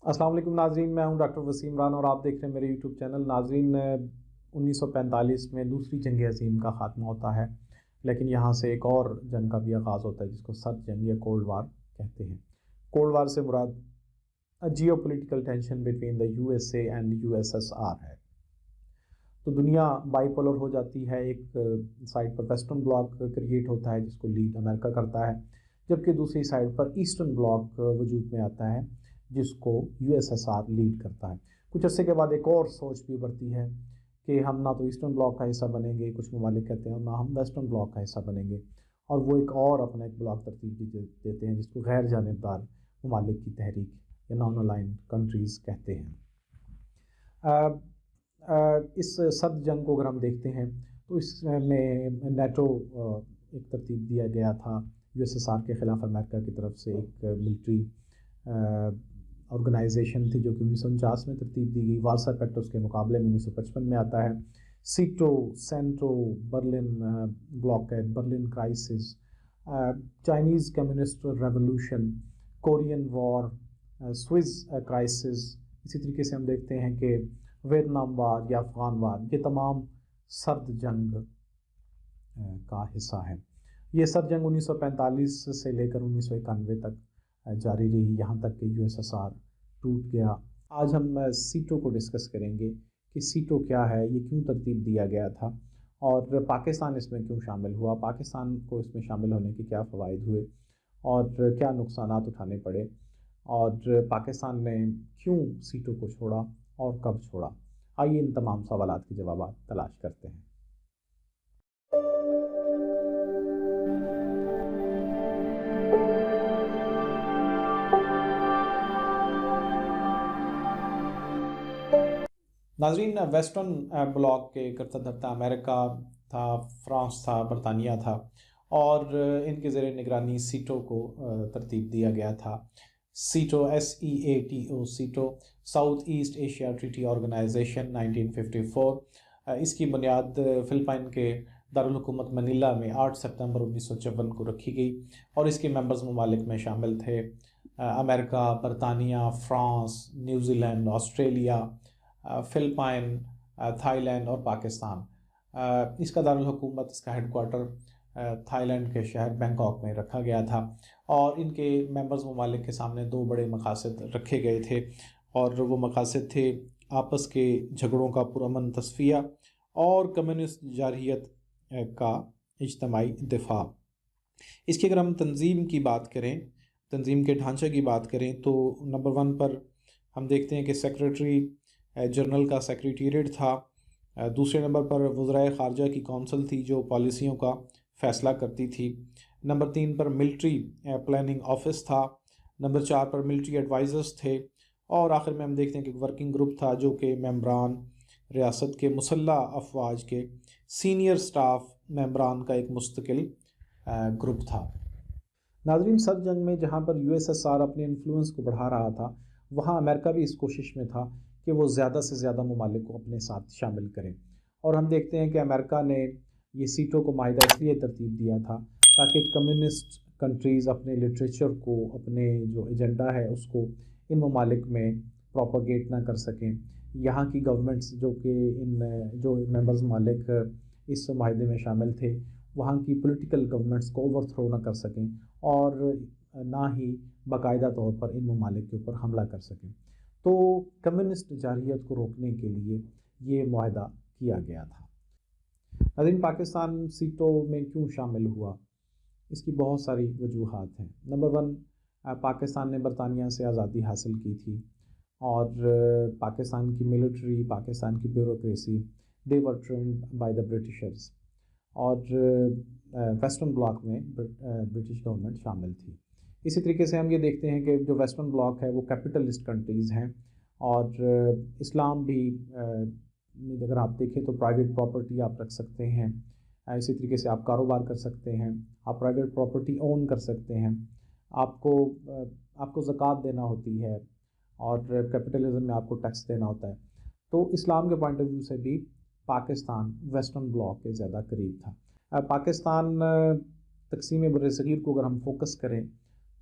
السلام علیکم ناظرین، میں ہوں ڈاکٹر وسیم ران اور آپ دیکھ رہے ہیں میرے یوٹیوب چینل۔ ناظرین، 1945 میں دوسری جنگ عظیم کا خاتمہ ہوتا ہے، لیکن یہاں سے ایک اور جنگ کا بھی آغاز ہوتا ہے جس کو سرد جنگ یا کولڈ وار کہتے ہیں۔ کولڈ وار سے مراد geopolitical tension between the U S A and U S S R ہے۔ تو دنیا بائی پولر ہو جاتی ہے، ایک سائڈ پر ویسٹرن بلاک کریٹ ہوتا ہے جس کو لیڈ امریکہ کرتا ہے، جبکہ دوسری سائڈ پر ایسٹرن بلاک وجود میں آتا ہے جس کو you S S are lead کرتا ہے۔ کچھ عرصے کے بعد ایک اور سوچ بھی ابھرتی ہے کہ ہم نہ تو ایسٹرن بلاک کا حصہ بنیں گے، کچھ ممالک کہتے ہیں، اور نہ ہم ویسٹرن بلاک کا حصہ بنیں گے، اور وہ ایک اور اپنا ایک بلاک ترتیب بھی دیتے ہیں جس کو غیر جانبدار ممالک کی تحریک یا نان الائنڈ کنٹریز کہتے ہیں۔ اس سرد جنگ کو اگر ہم دیکھتے ہیں تو اس میں نیٹو ایک ترتیب دیا گیا تھا یو ایس ایس آر کے خلاف امریکہ کی طرف سے، ایک ملٹری آرگنائزیشن تھی جو کہ 1949 میں ترتیب دی گئی۔ وارسا پیکٹ اس کے مقابلے میں 1955 میں آتا ہے۔ SEATO, CENTO, Berlin blockade, Berlin crisis, Chinese communist revolution, Korean war, Suez crisis, اسی طریقے سے ہم دیکھتے ہیں کہ ویتنام وار یا افغان وار، یہ تمام سرد جنگ کا حصہ ہے۔ یہ سرد جنگ 1945 سے لے کر 1991 تک جاری رہی، یہاں تک کہ یو ایس ایس آر ٹوٹ گیا۔ آج ہم سیٹو کو ڈسکس کریں گے کہ سیٹو کیا ہے، یہ کیوں ترتیب دیا گیا تھا، اور پاکستان اس میں کیوں شامل ہوا، پاکستان کو اس میں شامل ہونے کے کیا فوائد ہوئے اور کیا نقصانات اٹھانے پڑے، اور پاکستان نے کیوں سیٹو کو چھوڑا اور کب چھوڑا۔ آئیے ان تمام سوالات کے جوابات تلاش کرتے ہیں۔ ناظرین، ویسٹرن بلاک کے کرتا دھرتا امریکہ تھا، فرانس تھا، برطانیہ تھا، اور ان کے زیر نگرانی سیٹو کو ترتیب دیا گیا تھا۔ SEATO SEATO، SEATO South East Asia Treaty Organization 1954۔ اس کی بنیاد فلپائن کے دارالحکومت منیلا میں 8 سپتمبر 1954 کو رکھی گئی، اور اس کے ممبرز ممالک میں شامل تھے امریکہ، برطانیہ، France, New Zealand, Australia, Philippines, Thai land اور پاکستان۔ اس کا دارالحکومت، اس کا ہیڈ کوارٹر تھائی لینڈ کے شہر بینکاک میں رکھا گیا تھا، اور ان کے ممبرز ممالک کے سامنے 2 بڑے مقاصد رکھے گئے تھے، اور وہ مقاصد تھے آپس کے جھگڑوں کا پرامن تصفیہ اور کمیونسٹ جارحیت کا اجتماعی دفاع۔ اس کی اگر ہم تنظیم کی بات کریں، تنظیم کے ڈھانچے کی بات کریں، تو نمبر 1 پر ہم دیکھتے ہیں کہ سیکریٹری جنرل کا سیکریٹریٹ تھا۔ دوسرے نمبر پر وزرائے خارجہ کی کونسل تھی جو پالیسیوں کا فیصلہ کرتی تھی۔ نمبر 3 پر ملٹری پلاننگ آفس تھا۔ نمبر 4 پر ملٹری ایڈوائزرز تھے، اور آخر میں ہم دیکھتے ہیں کہ ایک ورکنگ گروپ تھا جو کہ ممبران ریاست کے مسلح افواج کے سینئر سٹاف ممبران کا ایک مستقل گروپ تھا۔ ناظرین، سرد جنگ میں جہاں پر یو ایس ایس آر اپنے انفلوئنس کو بڑھا رہا تھا، وہاں امریکہ بھی اس کوشش میں تھا کہ وہ زیادہ سے زیادہ ممالک کو اپنے ساتھ شامل کریں، اور ہم دیکھتے ہیں کہ امریکہ نے یہ سیٹو کو معاہدہ اس لیے ترتیب دیا تھا تاکہ کمیونسٹ کنٹریز اپنے لٹریچر کو، اپنے جو ایجنڈا ہے اس کو ان ممالک میں پروپاگیٹ نہ کر سکیں۔ یہاں کی گورنمنٹس جو کہ جو ممبرز ممالک اس معاہدے میں شامل تھے، وہاں کی پولیٹیکل گورنمنٹس کو اوور تھرو نہ کر سکیں، اور نہ ہی باقاعدہ طور پر ان ممالک کے اوپر حملہ کر سکیں۔ تو کمیونسٹ جارحیت کو روکنے کے لیے یہ معاہدہ کیا گیا تھا۔ ناظرین، پاکستان سیٹو میں کیوں شامل ہوا؟ اس کی بہت ساری وجوہات ہیں۔ نمبر 1، پاکستان نے برطانیہ سے آزادی حاصل کی تھی، اور پاکستان کی ملٹری، پاکستان کی bureaucracy, they were trained by the Britishers, اور ویسٹرن بلاک میں برٹش گورنمنٹ شامل تھی۔ اسی طریقے سے ہم یہ دیکھتے ہیں کہ جو ویسٹرن بلاک ہے وہ کیپٹلسٹ کنٹریز ہیں، اور اسلام بھی اگر آپ دیکھیں تو پرائیویٹ پراپرٹی آپ رکھ سکتے ہیں، اسی طریقے سے آپ کاروبار کر سکتے ہیں، آپ پرائیویٹ پراپرٹی اون کر سکتے ہیں، آپ کو زکوٰۃ دینا ہوتی ہے، اور کیپٹلزم میں آپ کو ٹیکس دینا ہوتا ہے۔ تو اسلام کے پوائنٹ آف ویو سے بھی پاکستان ویسٹرن بلاک کے زیادہ قریب تھا۔ پاکستان تقسیم بر صغیر کو اگر ہم فوکس کریں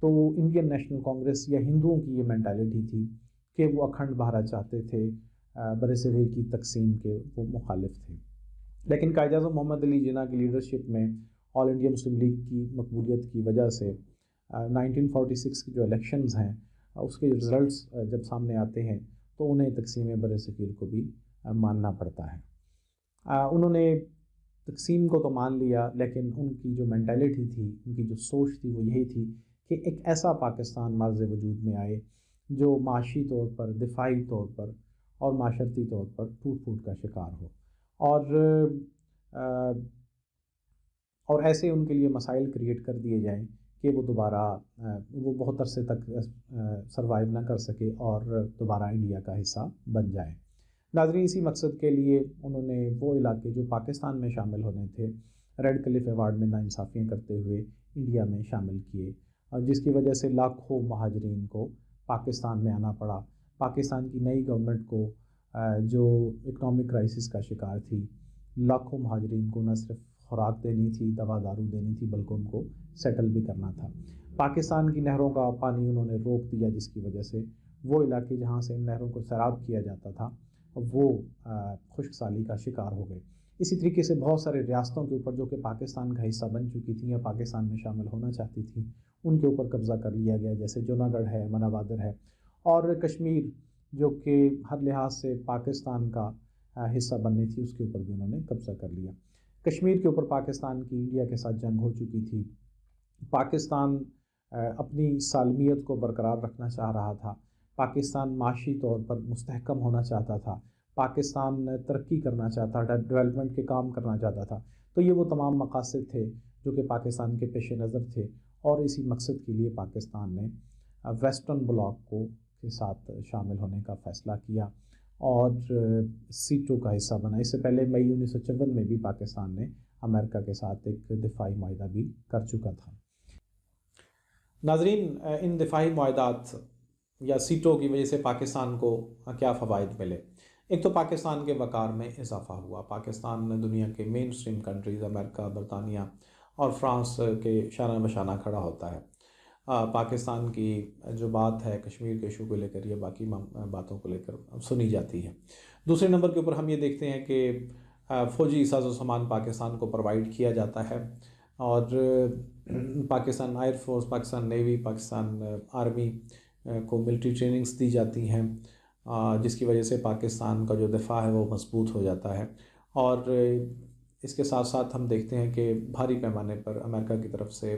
تو انڈین نیشنل کانگریس یا ہندوؤں کی یہ مینٹالٹی تھی کہ وہ اکھنڈ بھارت چاہتے تھے، برصغیر کی تقسیم کے وہ مخالف تھے۔ لیکن قائد اعظم محمد علی جناح کی لیڈرشپ میں آل انڈیا مسلم لیگ کی مقبولیت کی وجہ سے 1946 کے جو الیکشنز ہیں اس کے رزلٹس جب سامنے آتے ہیں تو انہیں تقسیم برصغیر کو بھی ماننا پڑتا ہے۔ انہوں نے تقسیم کو تو مان لیا، لیکن ان کی جو مینٹیلٹی تھی، ان کی جو سوچ تھی وہ یہی تھی کہ ایک ایسا پاکستان مرز وجود میں آئے جو معاشی طور پر، دفاعی طور پر اور معاشرتی طور پر ٹوٹ پھوٹ کا شکار ہو، اور ایسے ان کے لیے مسائل کریٹ کر دیے جائیں کہ وہ دوبارہ وہ بہت عرصے تک سروائیو نہ کر سکے اور دوبارہ انڈیا کا حصہ بن جائے۔ ناظرین، اسی مقصد کے لیے انہوں نے وہ علاقے جو پاکستان میں شامل ہونے تھے ریڈ کلف ایوارڈ میں ناانصافیاں کرتے ہوئے انڈیا میں شامل کیے، جس کی وجہ سے لاکھوں مہاجرین کو پاکستان میں آنا پڑا۔ پاکستان کی نئی گورنمنٹ کو جو اکنامک کرائسس کا شکار تھی، لاکھوں مہاجرین کو نہ صرف خوراک دینی تھی، دوا دارو دینی تھی، بلکہ ان کو سیٹل بھی کرنا تھا۔ پاکستان کی نہروں کا پانی انہوں نے روک دیا، جس کی وجہ سے وہ علاقے جہاں سے ان نہروں کو سیراب کیا جاتا تھا وہ خشک سالی کا شکار ہو گئے۔ اسی طریقے سے بہت سارے ریاستوں کے اوپر جو کہ پاکستان کا حصہ بن چکی تھیں یا پاکستان میں شامل ہونا چاہتی تھیں، ان کے اوپر قبضہ کر لیا گیا، جیسے جوناگڑھ ہے، منابادر ہے، اور کشمیر جو کہ ہر لحاظ سے پاکستان کا حصہ بننی تھی، اس کے اوپر بھی انہوں نے قبضہ کر لیا۔ کشمیر کے اوپر پاکستان کی انڈیا کے ساتھ جنگ ہو چکی تھی۔ پاکستان اپنی سالمیت کو برقرار رکھنا چاہ رہا تھا، پاکستان معاشی طور پر مستحکم ہونا چاہتا تھا، پاکستان ترقی کرنا چاہتا تھا، ڈیولپمنٹ کے کام کرنا چاہتا تھا۔ تو یہ وہ تمام مقاصد تھے جو کہ پاکستان کے پیش نظر تھے، اور اسی مقصد کے لیے پاکستان نے ویسٹرن بلاک کو کے ساتھ شامل ہونے کا فیصلہ کیا اور سیٹوں کا حصہ بنا۔ اس سے پہلے مئی 1954 میں بھی پاکستان نے امریکہ کے ساتھ ایک دفاعی معاہدہ بھی کر چکا تھا۔ ناظرین، ان دفاعی معاہدات یا سیٹوں کی وجہ سے پاکستان کو کیا فوائد ملے؟ ایک تو پاکستان کے وقار میں اضافہ ہوا۔ پاکستان دنیا کے مین اسٹریم کنٹریز امریکہ، برطانیہ اور فرانس کے شانہ بشانہ کھڑا ہوتا ہے۔ پاکستان کی جو بات ہے کشمیر کے ایشو کو لے کر یا باقی باتوں کو لے کر سنی جاتی ہے۔ دوسرے نمبر کے اوپر ہم یہ دیکھتے ہیں کہ فوجی ساز و سامان پاکستان کو پرووائڈ کیا جاتا ہے، اور Pakistan air force, Pakistan navy, Pakistan army کو ملٹری ٹریننگز دی جاتی ہیں، جس کی وجہ سے پاکستان کا جو دفاع ہے وہ مضبوط ہو جاتا ہے۔ اور اس کے ساتھ ساتھ ہم دیکھتے ہیں کہ بھاری پیمانے پر امریکہ کی طرف سے،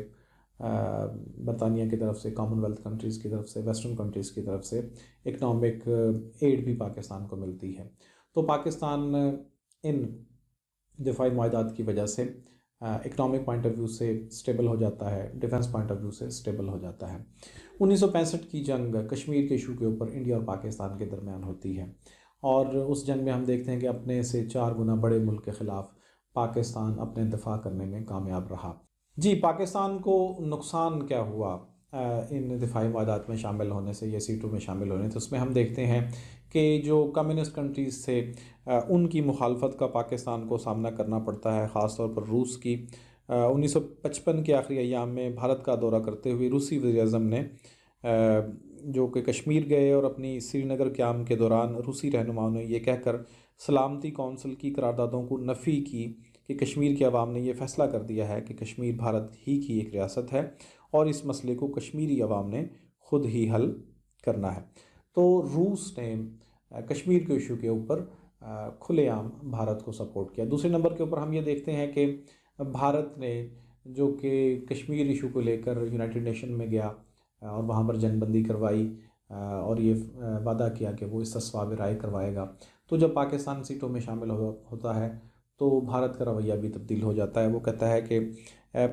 برطانیہ کی طرف سے، کامن ویلتھ کنٹریز کی طرف سے، ویسٹرن کنٹریز کی طرف سے اکنامک ایڈ بھی پاکستان کو ملتی ہے۔ تو پاکستان ان دفاعی معاہدات کی وجہ سے اکنامک پوائنٹ آف ویو سے سٹیبل ہو جاتا ہے، ڈیفنس پوائنٹ آف ویو سے سٹیبل ہو جاتا ہے۔ 1965 کی جنگ کشمیر کے ایشو کے اوپر انڈیا اور پاکستان کے درمیان ہوتی ہے، اور اس جنگ میں ہم دیکھتے ہیں کہ اپنے سے 4 گنا بڑے ملک کے خلاف پاکستان اپنے دفاع کرنے میں کامیاب رہا۔ جی، پاکستان کو نقصان کیا ہوا ان دفاعی معاہدات میں شامل ہونے سے یا سیٹوں میں شامل ہونے سے؟ اس میں ہم دیکھتے ہیں کہ جو کمیونسٹ کنٹریز تھے ان کی مخالفت کا پاکستان کو سامنا کرنا پڑتا ہے، خاص طور پر روس کی۔ 1955 کے آخری ایام میں بھارت کا دورہ کرتے ہوئے روسی وزیر اعظم نے جو کہ کشمیر گئے اور اپنی سری نگر قیام کے دوران روسی رہنماؤں نے یہ کہہ کر سلامتی کونسل کی قراردادوں کو نفی کی کہ کشمیر کے عوام نے یہ فیصلہ کر دیا ہے کہ کشمیر بھارت ہی کی ایک ریاست ہے اور اس مسئلے کو کشمیری عوام نے خود ہی حل کرنا ہے۔ تو روس نے کشمیر کے ایشو کے اوپر کھلے عام بھارت کو سپورٹ کیا۔ دوسرے نمبر کے اوپر ہم یہ دیکھتے ہیں کہ بھارت نے جو کہ کشمیر ایشو کو لے کر یونائٹڈ نیشن میں گیا اور وہاں پر جنگ بندی کروائی اور یہ وعدہ کیا کہ وہ استصواب رائے کروائے گا۔ تو جب پاکستان سیٹوں میں شامل ہوتا ہے تو بھارت کا رویہ بھی تبدیل ہو جاتا ہے۔ وہ کہتا ہے کہ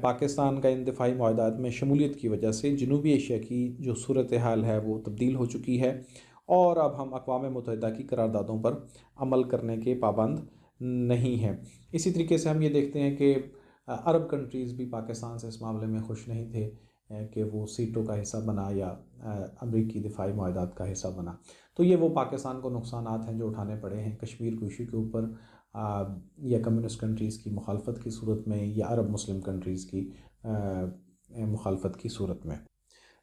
پاکستان کا ان دفاعی معاہدات میں شمولیت کی وجہ سے جنوبی ایشیا کی جو صورتحال ہے وہ تبدیل ہو چکی ہے، اور اب ہم اقوام متحدہ کی قراردادوں پر عمل کرنے کے پابند نہیں ہیں۔ اسی طریقے سے ہم یہ دیکھتے ہیں کہ عرب کنٹریز بھی پاکستان سے اس معاملے میں خوش نہیں تھے کہ وہ سیٹوں کا حصہ بنا یا امریکی دفاعی معاہدات کا حصہ بنا۔ تو یہ وہ پاکستان کو نقصانات ہیں جو اٹھانے پڑے ہیں کشمیر کو ایشو کے اوپر، یا کمیونسٹ کنٹریز کی مخالفت کی صورت میں یا عرب مسلم کنٹریز کی مخالفت کی صورت میں۔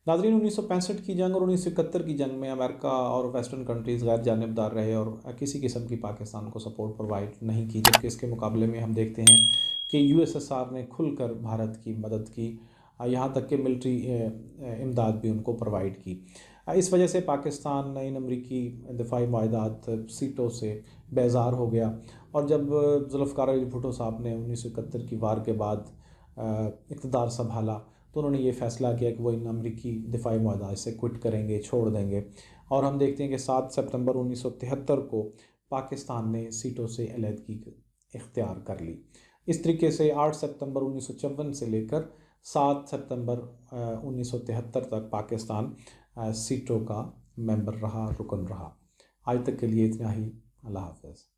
ناظرین، 1965 کی جنگ اور 1971 کی جنگ میں امریکہ اور ویسٹرن کنٹریز غیر جانبدار رہے اور کسی قسم کی پاکستان کو سپورٹ پرووائڈ نہیں کی، جبکہ اس کے مقابلے میں ہم دیکھتے ہیں کہ یو ایس ایس آر نے کھل کر بھارت کی مدد کی، یہاں تک کہ ملٹری امداد بھی ان کو پرووائڈ کی۔ اس وجہ سے پاکستان ان امریکی دفاعی معاہدات سیٹوں سے بیزار ہو گیا، اور جب ذوالفقار علی بھٹو صاحب نے 1971 کی وار کے بعد اقتدار سنبھالا تو انہوں نے یہ فیصلہ کیا کہ وہ ان امریکی دفاعی معاہدات سے کوئٹ کریں گے، چھوڑ دیں گے، اور ہم دیکھتے ہیں کہ 7 سپتمبر 1973 کو پاکستان نے سیٹوں سے علیحدگی اختیار کر لی۔ اس طریقے سے 8 سپتمبر 1954 سے لے کر 7 سپتمبر 1973 تک پاکستان سیٹوں کا ممبر رہا، رکن رہا۔ آج تک کے لیے اتنا ہی۔ اللہ حافظ۔